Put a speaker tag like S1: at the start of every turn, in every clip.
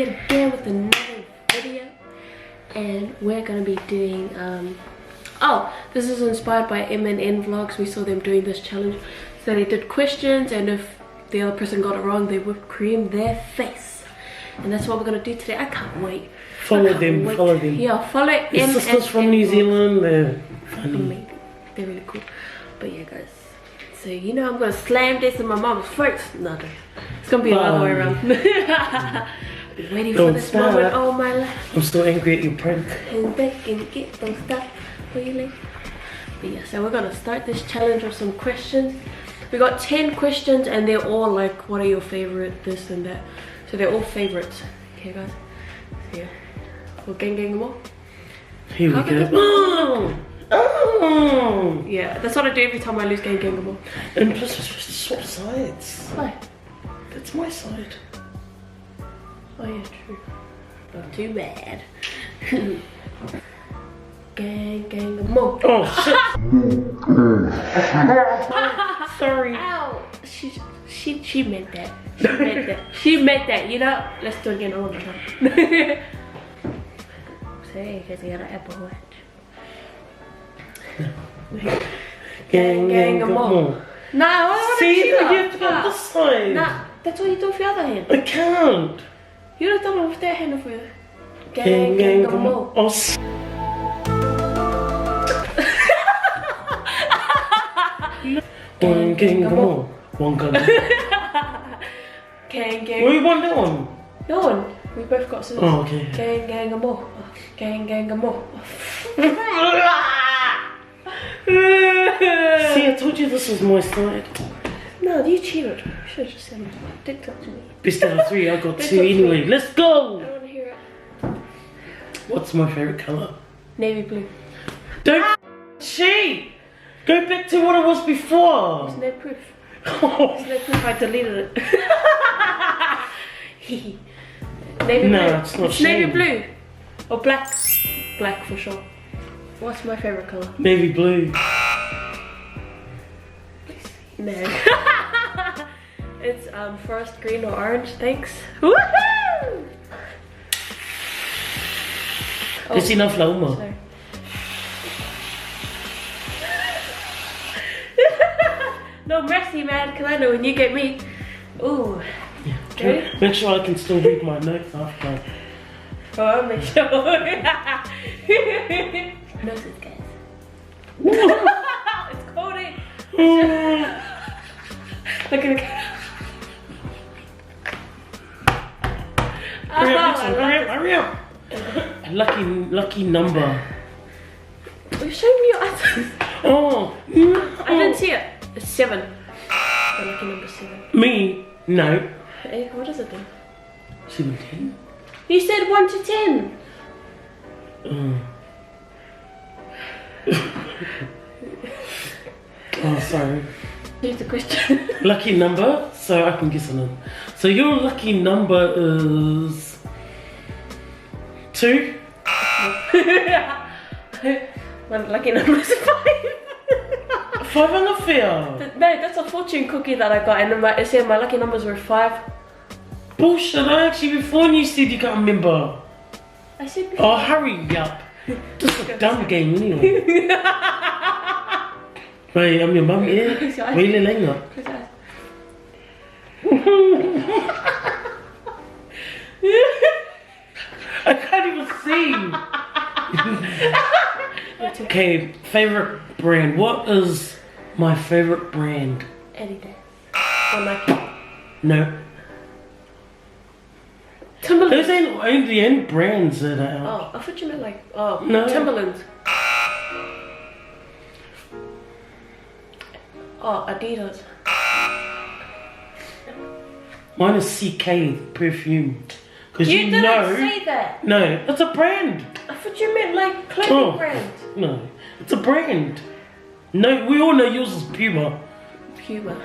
S1: here again with another video, and we're gonna be doing this is inspired by M&N Vlogs. We saw them doing this challenge, so they did questions, and if the other person got it wrong, they whipped cream their face, and that's what we're gonna do today. I can't wait.
S2: Follow them.
S1: Yeah, follow M&N.
S2: Sisters from New Zealand, they're funny.
S1: They're really cool. But yeah, guys, so you know I'm gonna slam this in my mom's face. No, it's gonna be another way around. I've been waiting for this moment all my life.
S2: I'm still angry at your prank.
S1: And they can get those stuff really. But yeah, so we're gonna start this challenge with some questions. We got 10 questions, and they're all like, what are your favorite this and that. So they're all favorites. Okay, guys. So yeah, we'll gang them all.
S2: Here we go. Oh!
S1: Yeah, that's what I do every time I lose gang them all.
S2: And plus we're supposed to swap sides.
S1: Why?
S2: That's my side.
S1: Oh yeah, true. Not too bad. gang them all.
S2: Oh shit. Sorry.
S1: Ow! She meant that. She meant that. She meant that, you know? Let's do it again all the time. Say, because you got an Apple Watch. gang them all. No, I want to
S2: see, you have to go this side.
S1: Nah, that's what you do with your other hand.
S2: I can't.
S1: You don't done it with that hand of yours. Gang them all.
S2: Oh, One gang them all. One gang.
S1: Gang.
S2: What you want that one?
S1: No one. We both got scissors.
S2: Oh, okay.
S1: Gang them all. Gang them all.
S2: See, I told you this was my side.
S1: No, you cheated. You should have just said TikTok to me.
S2: Best out of 3, I got 2 anyway. Let's go!
S1: I don't want to hear it.
S2: What's my favourite colour?
S1: Navy blue.
S2: Don't cheat! Go back to what it was before!
S1: There's no proof. There's no proof I deleted it. Navy blue.
S2: It's not
S1: navy blue. Or black. Black for sure. What's my favourite colour?
S2: Navy blue.
S1: No. It's forest green or orange, thanks. Woohoo!
S2: It's enough Loma.
S1: Sorry. No mercy, man, because I know when you get me. Ooh.
S2: Okay. Make sure I can still read my notes after.
S1: Oh, I'll make sure. Noses, guys. It's cold in. Look at it.
S2: Hurry up. Lucky number.
S1: You're showing me your answers.
S2: Oh.
S1: I didn't see it. It's 7. The lucky number 7.
S2: Me? No.
S1: Hey, what is it then?
S2: 17.
S1: You said 1 to 10.
S2: Oh, sorry.
S1: Here's the question.
S2: Lucky number, so I can guess on it. So your lucky number is 2?
S1: My lucky number is 5.
S2: 5 on the field.
S1: No, that's a fortune cookie that I got, and it said my lucky numbers were 5.
S2: Bullshit, I actually before you said you can't remember.
S1: I said before.
S2: Oh, hurry up. This is a dumb game anyway. Wait, I'm your mum, yeah? Really late. I can't even see. Okay, favorite brand. What is my favorite brand?
S1: Adidas. Or Nike.
S2: No.
S1: Timberlands.
S2: Those ain't the only brands that are out.
S1: Oh, I thought you meant like,
S2: no.
S1: Timberlands. Oh, Adidas.
S2: Mine is CK perfume. Because
S1: you didn't say that.
S2: No, it's a brand.
S1: I thought you meant like clothing brand.
S2: No, it's a brand. No, we all know yours is Puma.
S1: Puma.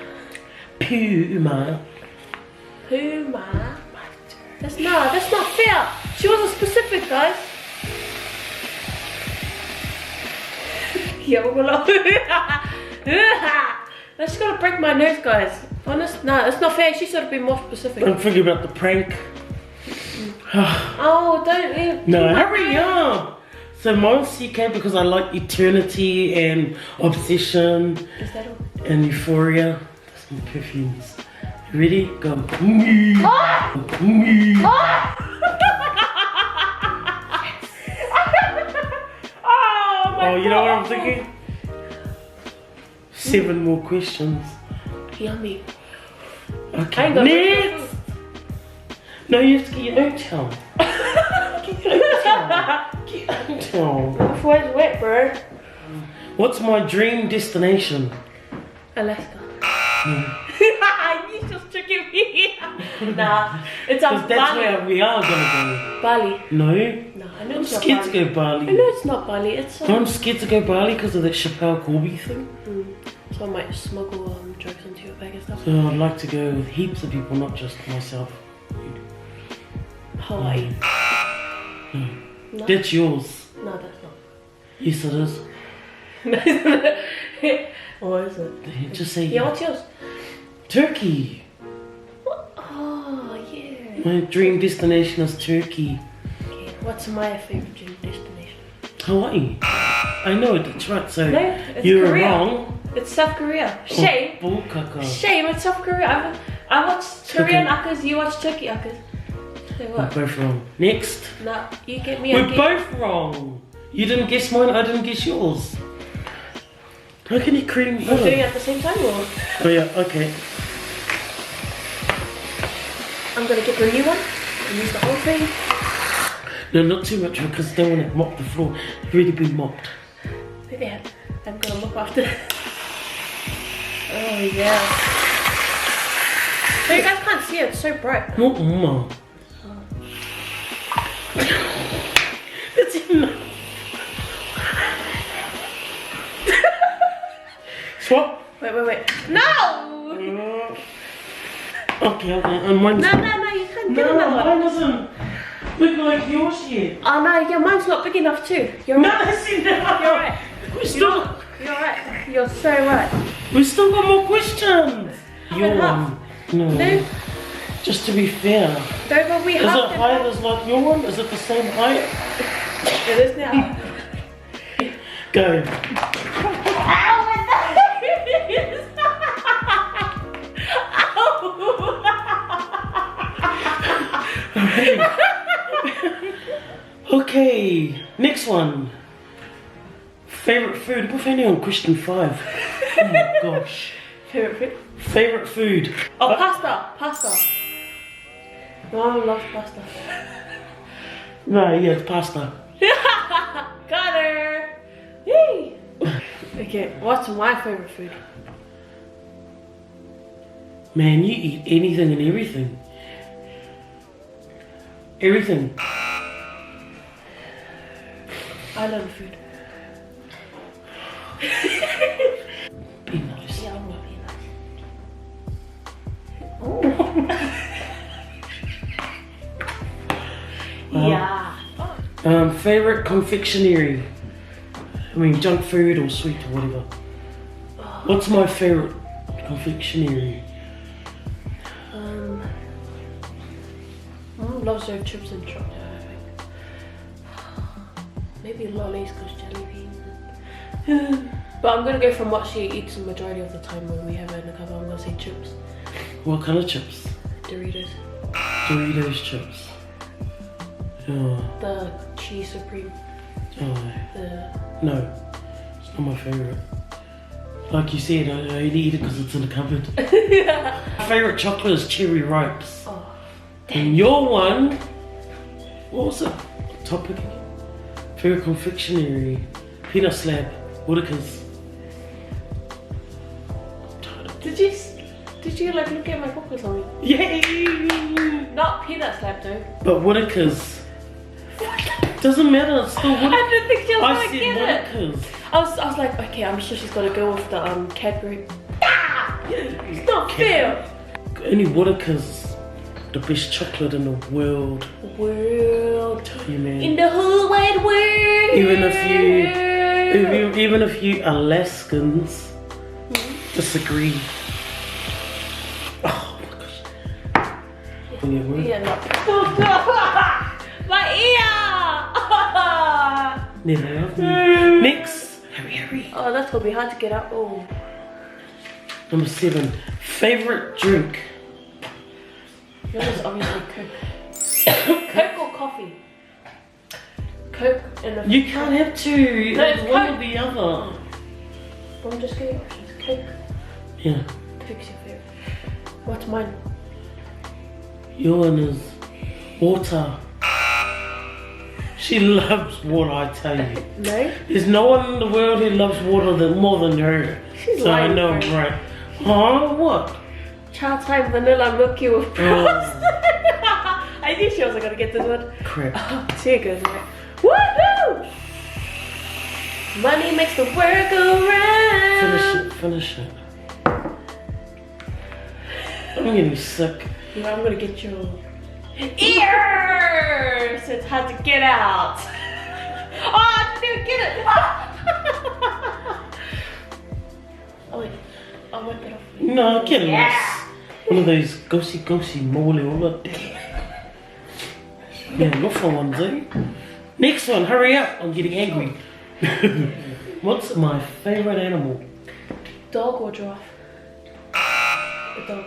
S1: That's not fair. She wasn't specific, guys. Yeah, we're That's gonna break my nose, guys. Honest, no, it's not fair. She should have been more specific.
S2: Don't forget about the prank.
S1: Oh, don't eat.
S2: No, hurry up. So mine's CK because I like eternity and obsession.
S1: Is that all?
S2: And euphoria. That's my perfumes. Ready? Go. Oh, you know what I'm thinking? 7 more questions.
S1: Yummy.
S2: Okay, next! No, you have to get your own towel. Get your own towel. Get your own towel.
S1: Before it's wet, bro.
S2: What's my dream destination?
S1: Alaska. You just tricking me. Nah, it's on
S2: Because that's
S1: Bali.
S2: where we are gonna
S1: Bali.
S2: go. No?
S1: No, I know
S2: I'm
S1: it's not
S2: scared to
S1: Bali.
S2: go Bali.
S1: I know it's not Bali. It's
S2: I'm scared to go Bali because of that Chappelle Corby thing.
S1: So I might smuggle drugs into your bag and stuff.
S2: So I'd like to go with heaps of people, not just myself.
S1: Hawaii.
S2: No.
S1: No?
S2: That's yours.
S1: No, that's not.
S2: Yes, it is.
S1: What is it?
S2: Just say
S1: Yeah, what's yours?
S2: Turkey.
S1: What? Oh, yeah.
S2: My dream destination is Turkey.
S1: Okay, what's my favorite dream destination?
S2: Hawaii. I know it, that's right. So
S1: No, it's
S2: you're
S1: Korea.
S2: wrong.
S1: It's South Korea. Shame.
S2: Oh, bullkaka.
S1: Shame, it's South Korea. I watch Korean uckers, you watch Turkey uckers. So
S2: We're
S1: what?
S2: both wrong. Next.
S1: No, you get me.
S2: We're both wrong. You didn't guess mine, I didn't guess yours. How can you cream?
S1: We're doing it at the same time, or?
S2: Oh yeah, okay.
S1: I'm gonna get the new one and use the whole thing.
S2: No, not too much because I don't want to mop the floor. It's already been mopped.
S1: Maybe I'm gonna look after. Oh yeah. So you guys can't see it, it's so bright.
S2: No, Mama. It's enough. Swap.
S1: Wait. No!
S2: Okay, and mine's...
S1: No, you can't get
S2: No,
S1: another one.
S2: mine doesn't look like yours yet.
S1: Oh no, yeah, mine's not big enough too. You're
S2: No,
S1: right.
S2: that's enough.
S1: You're right. You're right. You're so right.
S2: We still got more questions. Your
S1: half.
S2: one. No.
S1: No.
S2: Just to be fair.
S1: No, but we
S2: Is
S1: have
S2: it higher as like your one? Is it the same height?
S1: It is now.
S2: Go.
S1: Ow, my
S2: Okay, next one. Favorite food? We're only on question 5. Oh my gosh.
S1: Favorite food?
S2: Favorite food?
S1: Oh, pasta. My mom loves pasta.
S2: No, yeah, it's pasta.
S1: Got her. Yay. Okay, what's my favorite food?
S2: Man, you eat anything and everything. Everything.
S1: Island food.
S2: Be nice.
S1: Yeah, I'm gonna be nice. Yeah.
S2: Favorite confectionery? I mean, junk food or sweet or whatever. What's my favorite confectionery?
S1: Mom loves her chips and chocolate, I think. Maybe lollies because jelly beans. But I'm gonna go from what she eats the majority of the time when we have her in the cover. I'm gonna say chips.
S2: What kind of chips?
S1: Doritos.
S2: Doritos chips. Oh,
S1: The cheese supreme.
S2: oh.
S1: The
S2: No, it's not my favorite. Like you said, I only eat it because it's in the cupboard. My favorite chocolate is cherry ripes.
S1: oh.
S2: And your one, what was it? Topic? Favorite confectionery? Peanut slab. Whitakers.
S1: Did you like look at my book or something?
S2: Yay!
S1: Not peanut slab though.
S2: But Whitakers. Doesn't matter, it's still Whitakers.
S1: I didn't think she was
S2: I
S1: gonna
S2: said
S1: get it.
S2: Whitakers.
S1: I was like, okay, I'm sure she's gonna go with the Cadbury. It's not fair.
S2: Only Whitakers. The best chocolate in the world.
S1: World.
S2: You man.
S1: In the whole wide world.
S2: Even if you Alaskans disagree. Oh my gosh. anything at work.
S1: Yeah, no. My ear!
S2: Never loved me. Next. Hurry.
S1: Oh, that's gonna be hard to get up. Oh.
S2: Number 7. Favorite drink.
S1: Yours is obviously Coke. Coke or coffee? Coke and a...
S2: You can't have two.
S1: No, it's
S2: one
S1: Coke.
S2: or the other.
S1: I'm just getting options. Coke.
S2: Yeah.
S1: Coke's your favorite. What's mine?
S2: Your one is water. She loves water, I tell you.
S1: No?
S2: There's no one in the world who loves water more than her.
S1: She's
S2: so I
S1: lying,
S2: know,
S1: bro.
S2: right? Huh? What?
S1: Chow time vanilla milky with frost. I knew she wasn't gonna get this one.
S2: Crap.
S1: She goes right. Woohoo! Money makes the world go round.
S2: Finish it. I'm getting sick.
S1: Yeah, I'm gonna get your ear, so it's hard to get out. Oh, I didn't get it. Oh wait, I'll wipe it off.
S2: No, get
S1: Yeah.
S2: loose. One of those ghosty mole all up there. Yeah, look for one, eh? Next one, hurry up! I'm getting angry. What's my favorite animal?
S1: Dog or giraffe? A dog.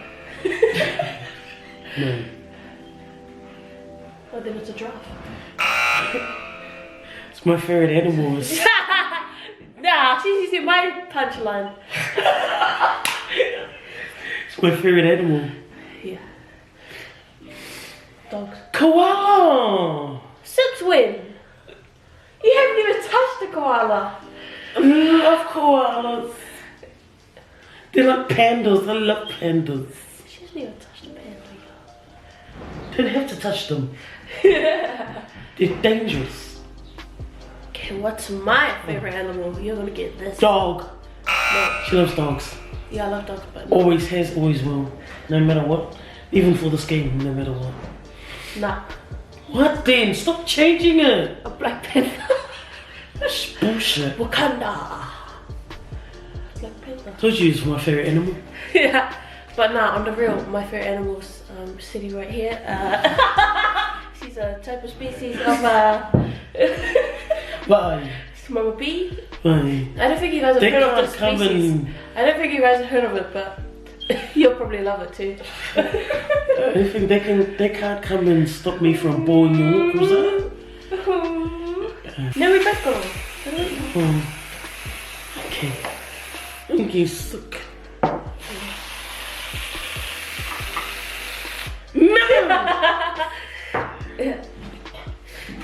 S2: No.
S1: Oh, then it's a giraffe.
S2: It's my favorite animal. Is
S1: Nah, she's using my punchline.
S2: It's my favorite animal.
S1: Yeah. Dogs.
S2: Koala!
S1: Since when? You haven't even touched a koala.
S2: I love koalas. They're like pandas. I love pandas.
S1: She hasn't even touched a panda.
S2: Don't have to touch them. They're dangerous.
S1: Okay, what's my favorite animal? You're gonna get this.
S2: Dog.
S1: No.
S2: She loves dogs.
S1: Yeah, I love dogs, but no.
S2: Always has, always will. No matter what. Even for this game, no matter what.
S1: Nah.
S2: What then? Stop changing it.
S1: A Black Panther.
S2: That's bullshit.
S1: Wakanda. Black Panther.
S2: Told you it's my favorite animal.
S1: Yeah, but nah, on the real, my favorite animal's sitting right here. She's a type of species of
S2: Bye.
S1: MommaB.
S2: Bye.
S1: I don't think you guys have
S2: They
S1: heard of
S2: can't
S1: this
S2: come
S1: species.
S2: and...
S1: I don't think you guys have heard of it, but you'll probably love it too.
S2: I think they can't come and stop me from blowing your walkers out.
S1: No, we both got on.
S2: Oh. Okay. I'm getting sick. No!
S1: Yeah.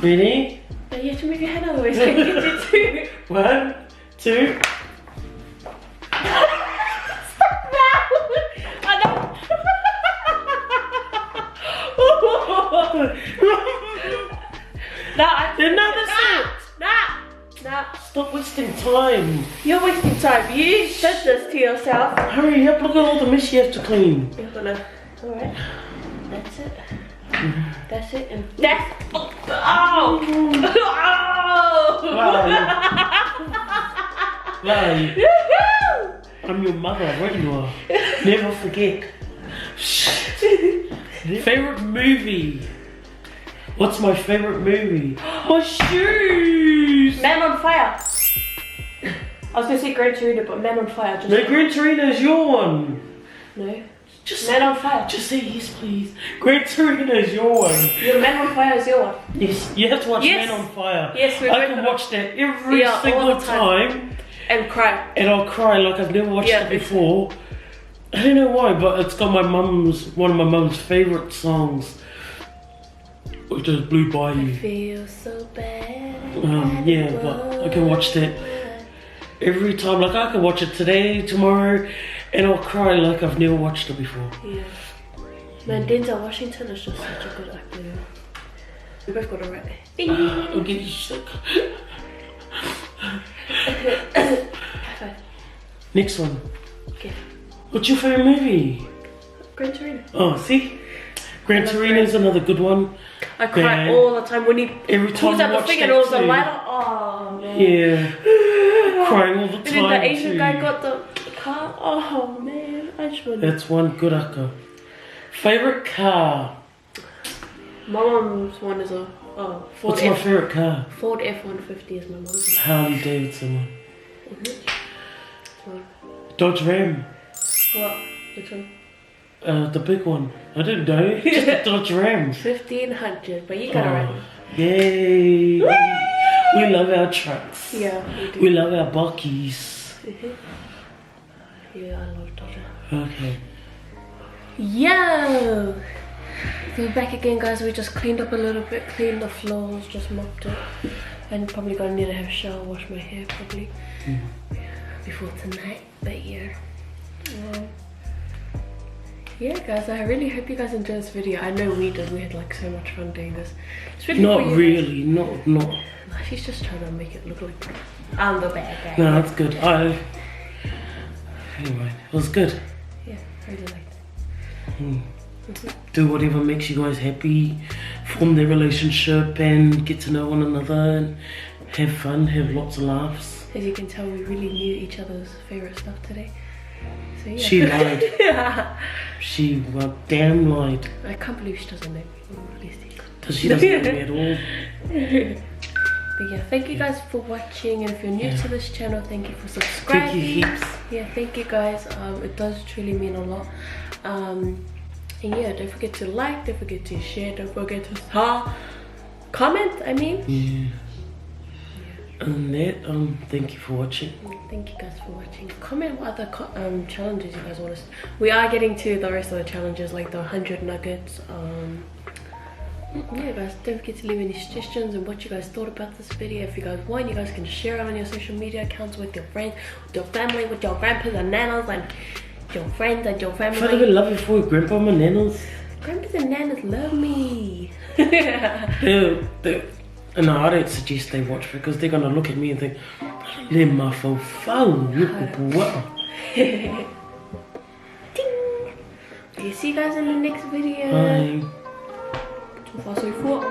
S2: Ready?
S1: But you have to move your head otherwise I can get you too.
S2: 1, 2.
S1: Stop now! I know. Nah,
S2: Another set!
S1: Nah.
S2: Stop wasting time.
S1: You're wasting time. You said this to yourself.
S2: Hurry up, look at all the mess you have to clean.
S1: You're gonna. Alright. That's it. That's it. And that's. Oh! Oh!
S2: Bye.
S1: Woohoo!
S2: I'm your mother, right you are. Never forget. Favorite movie? What's my favorite movie? My shoes!
S1: Man on Fire. I was gonna say Gran Torino, but Man on Fire just.
S2: No, Gran Torino's your one.
S1: No.
S2: Just
S1: Man on Fire.
S2: Just say yes, please. Gran Torino's your one.
S1: Your Man on Fire is your one.
S2: Yes, you have to watch
S1: Yes.
S2: Man on Fire.
S1: Yes, we
S2: I
S1: both
S2: can
S1: know.
S2: watch that every
S1: Yeah, all
S2: single
S1: the time.
S2: time.
S1: And cry.
S2: And I'll cry like I've never watched
S1: Yeah,
S2: it before. I don't know why, but it's got one of my mum's favourite songs, which is Blue
S1: I
S2: Bayou.
S1: feel so bad.
S2: Yeah, but I can watch that every time. Like I can watch it today, tomorrow, and I'll cry like I've never watched it before.
S1: Yeah. Man, Denzel Washington is just such a good actor. We both got it right.
S2: I'm getting sick.
S1: High five.
S2: Next one.
S1: Okay.
S2: What's your favourite movie?
S1: Gran Torino.
S2: Oh, see? Gran Torino's another good one.
S1: I cry
S2: Man.
S1: all the time when he
S2: Every time
S1: pulls
S2: I
S1: out the
S2: watch
S1: thing
S2: that
S1: and all the
S2: too.
S1: lighter. Oh man.
S2: Yeah. Crying all the
S1: And
S2: time
S1: then the Asian
S2: too.
S1: guy got the car. Oh man, I just want.
S2: That's one good actor. Favorite car?
S1: My mom's one is a Ford
S2: What's my favourite car?
S1: Ford F-150 is my mom's.
S2: Harley Davidson one.
S1: One.
S2: Dodge Ram.
S1: What? Which one?
S2: The big one. I didn't know. Just a Dodge Ram.
S1: 1500, but you got it right.
S2: Yay! We love our trucks.
S1: Yeah, we do.
S2: We love our buckies.
S1: Yeah, I love Dodger.
S2: Okay.
S1: Yo! So we're back again, guys. We just cleaned up a little bit, cleaned the floors, just mopped it. And probably gonna need to have a shower, wash my hair probably before tonight. But yeah. Yeah, guys, I really hope you guys enjoyed this video. I know we did. We had like so much fun doing this.
S2: Not really. Not.
S1: No, she's just trying to make it look like I'm the bad guy.
S2: No, that's good. Anyway, it was good.
S1: Yeah, I really liked it.
S2: Do whatever makes you guys happy, form their relationship and get to know one another and have fun, have lots of laughs.
S1: As you can tell, we really knew each other's favorite stuff today. So yeah.
S2: She lied. She damn lied.
S1: I can't believe she doesn't know me.
S2: Because she doesn't know me at all.
S1: But yeah, thank you guys for watching, and if you're new to this channel, thank you for subscribing.
S2: Thank you heaps.
S1: Yeah, thank you guys. It does truly mean a lot. And yeah, don't forget to like, don't forget to share, don't forget to comment, I mean.
S2: Yeah. And that, thank you for watching.
S1: Thank you guys for watching. Comment what other challenges you guys want us. We are getting to the rest of the challenges, like the 100 nuggets. Yeah, guys, don't forget to leave any suggestions and what you guys thought about this video. If you guys want, you guys can share it on your social media accounts with your friends, with your family, with your grandpas and nanas, and your friends and your family.
S2: I don't love you for grandpa and nanas.
S1: Grandpas and nanas love me.
S2: No, I don't suggest they watch because they're gonna look at me and think, "Le mafo fau,
S1: Ding. See you guys in the next video.
S2: Bye.
S1: Tot was u voor.